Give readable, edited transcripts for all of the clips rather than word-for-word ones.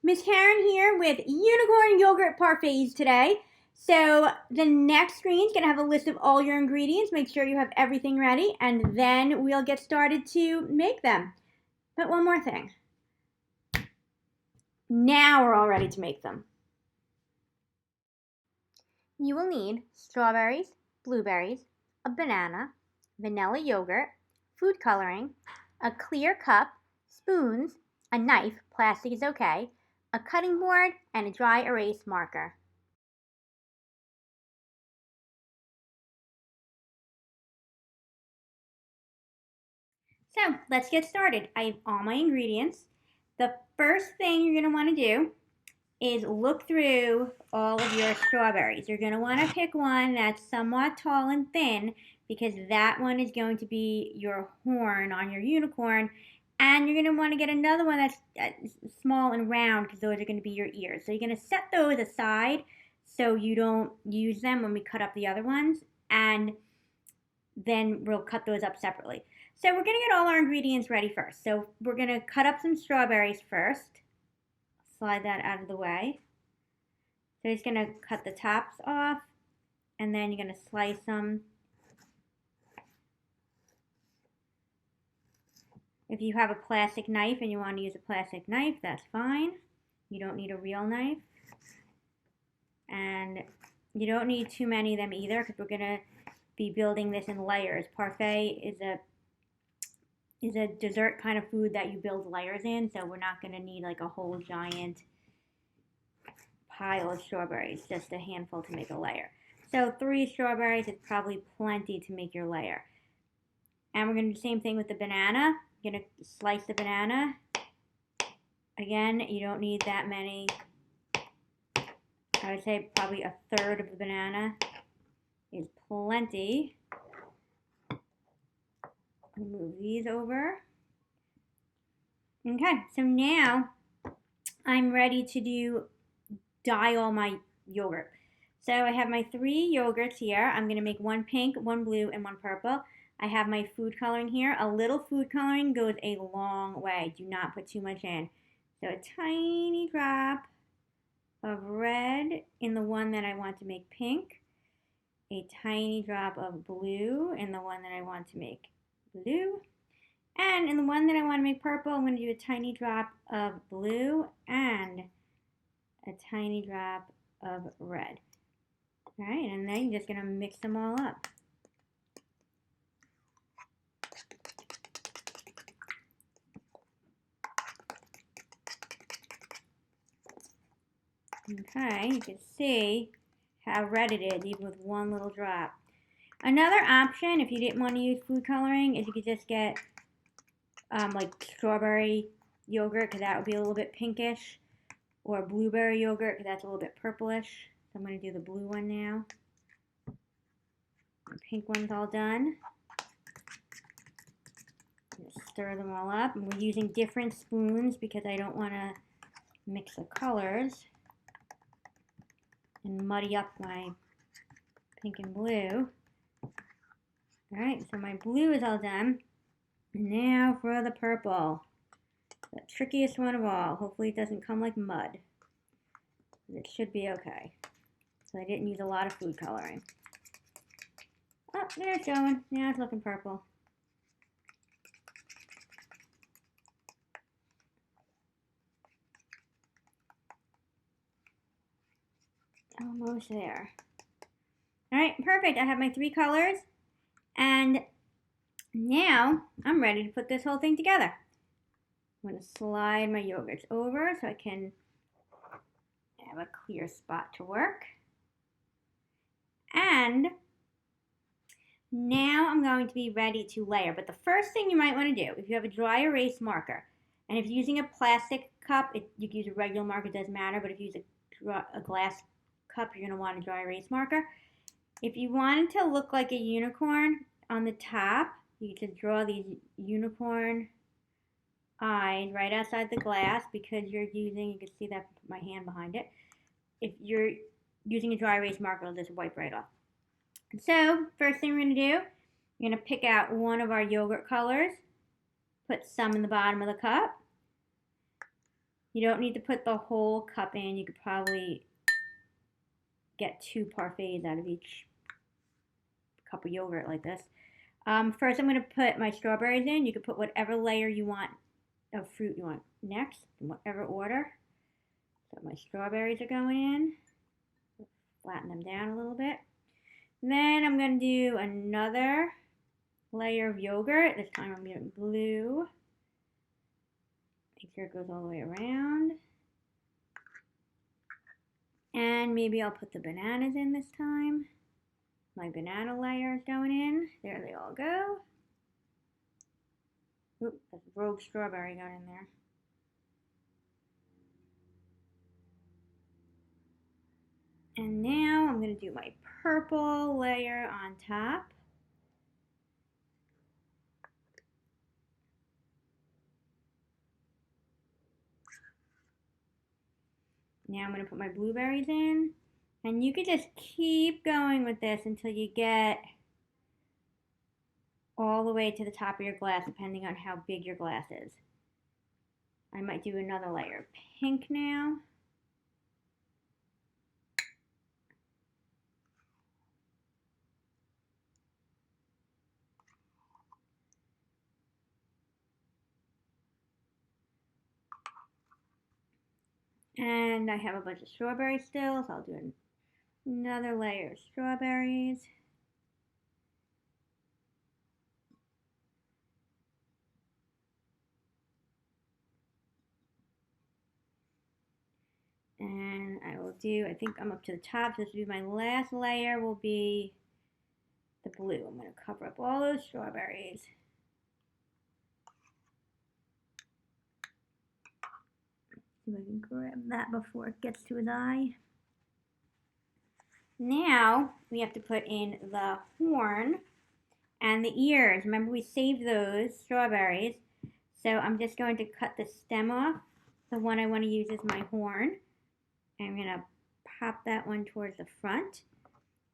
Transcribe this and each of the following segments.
Miss Karen here with Unicorn Yogurt Parfaits today. So the next screen is going to have a list of all your ingredients. Make sure you have everything ready, and then we'll get started to make them. But one more thing. Now we're all ready to make them. You will need strawberries, blueberries, a banana, vanilla yogurt, food coloring, a clear cup, spoons, a knife, plastic is okay, a cutting board, and a dry erase marker. So let's get started. I have all my ingredients. The first thing you're going to want to do is look through all of your strawberries. You're going to want to pick one that's somewhat tall and thin because that one is going to be your horn on your unicorn. And you're going to want to get another one that's small and round because those are going to be your ears. So you're going to set those aside so you don't use them when we cut up the other ones. And then we'll cut those up separately. So we're going to get all our ingredients ready first. So we're going to cut up some strawberries first. Slide that out of the way. So you're just going to cut the tops off, and then you're going to slice them. If you have a plastic knife and you want to use a plastic knife, that's fine. You don't need a real knife. And you don't need too many of them either because we're going to be building this in layers. Parfait is a dessert kind of food that you build layers in, so we're not going to need like a whole giant pile of strawberries, just a handful to make a layer. So 3 strawberries is probably plenty to make your layer. And we're going to do the same thing with the banana. You're going to slice the banana. Again, you don't need that many. I would say probably a third of the banana is plenty. Move these over. Okay, so now I'm ready to dye all my yogurt. So I have my 3 yogurts here. I'm going to make 1 pink, 1 blue, and 1 purple. I have my food coloring here. A little food coloring goes a long way. Do not put too much in. So a tiny drop of red in the one that I want to make pink. A tiny drop of blue in the one that I want to make blue. And in the one that I want to make purple, I'm going to do a tiny drop of blue and a tiny drop of red. All right, and then you're just going to mix them all up. Okay, you can see how red it is, even with one little drop. Another option, if you didn't want to use food coloring, is you could just get like strawberry yogurt, because that would be a little bit pinkish, or blueberry yogurt, because that's a little bit purplish. So I'm going to do the blue one now. The pink one's all done. Just stir them all up. And we're using different spoons because I don't want to mix the colors and muddy up my pink and blue. Alright, so my blue is all done. Now for the purple. The trickiest one of all. Hopefully it doesn't come like mud. It should be okay. So I didn't use a lot of food coloring. Oh, there it's going. Now it's looking purple. Almost there. Alright, perfect. I have my 3 colors. And now I'm ready to put this whole thing together. I'm going to slide my yogurts over so I can have a clear spot to work. And now I'm going to be ready to layer. But the first thing you might want to do, if you have a dry erase marker, and if you're using a plastic cup, you can use a regular marker, it doesn't matter, but if you use a glass cup, you're going to want a dry erase marker. If you want it to look like a unicorn on the top, you can draw these unicorn eyes right outside the glass because you're using, you can see that, put my hand behind it. If you're using a dry erase marker, it'll just wipe right off. So, first thing we're going to do, we're going to pick out one of our yogurt colors, put some in the bottom of the cup. You don't need to put the whole cup in. You could probably get 2 parfaits out of each cup of yogurt like this. First, I'm going to put my strawberries in. You can put whatever layer you want of fruit you want next, in whatever order. So my strawberries are going in. Flatten them down a little bit. Then I'm going to do another layer of yogurt. This time I'm doing blue. Make sure it goes all the way around. And maybe I'll put the bananas in this time. My banana layer is going in. There they all go. Oop, that's rogue strawberry got in there. And now I'm going to do my purple layer on top. Now I'm going to put my blueberries in. And you could just keep going with this until you get all the way to the top of your glass, depending on how big your glass is. I might do another layer of pink now. And I have a bunch of strawberries still, so I'll do another layer of strawberries. And I will do, I think I'm up to the top, so this will be my last layer, will be the blue. I'm going to cover up all those strawberries. See if I can grab that before it gets to his eye. Now we have to put in the horn and the ears. Remember, we saved those strawberries. So I'm just going to cut the stem off. The one I want to use is my horn. I'm going to pop that one towards the front.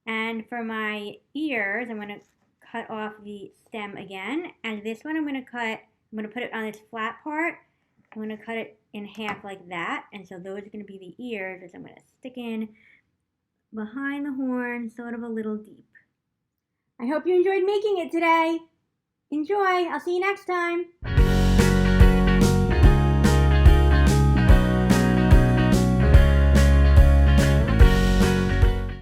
And for my ears, I'm going to cut off the stem again. And this one I'm going to put it on this flat part. I'm going to cut it in half like that. And so those are going to be the ears, which I'm going to stick in behind the horn, sort of a little deep. I hope you enjoyed making it today. Enjoy. I'll see you next time.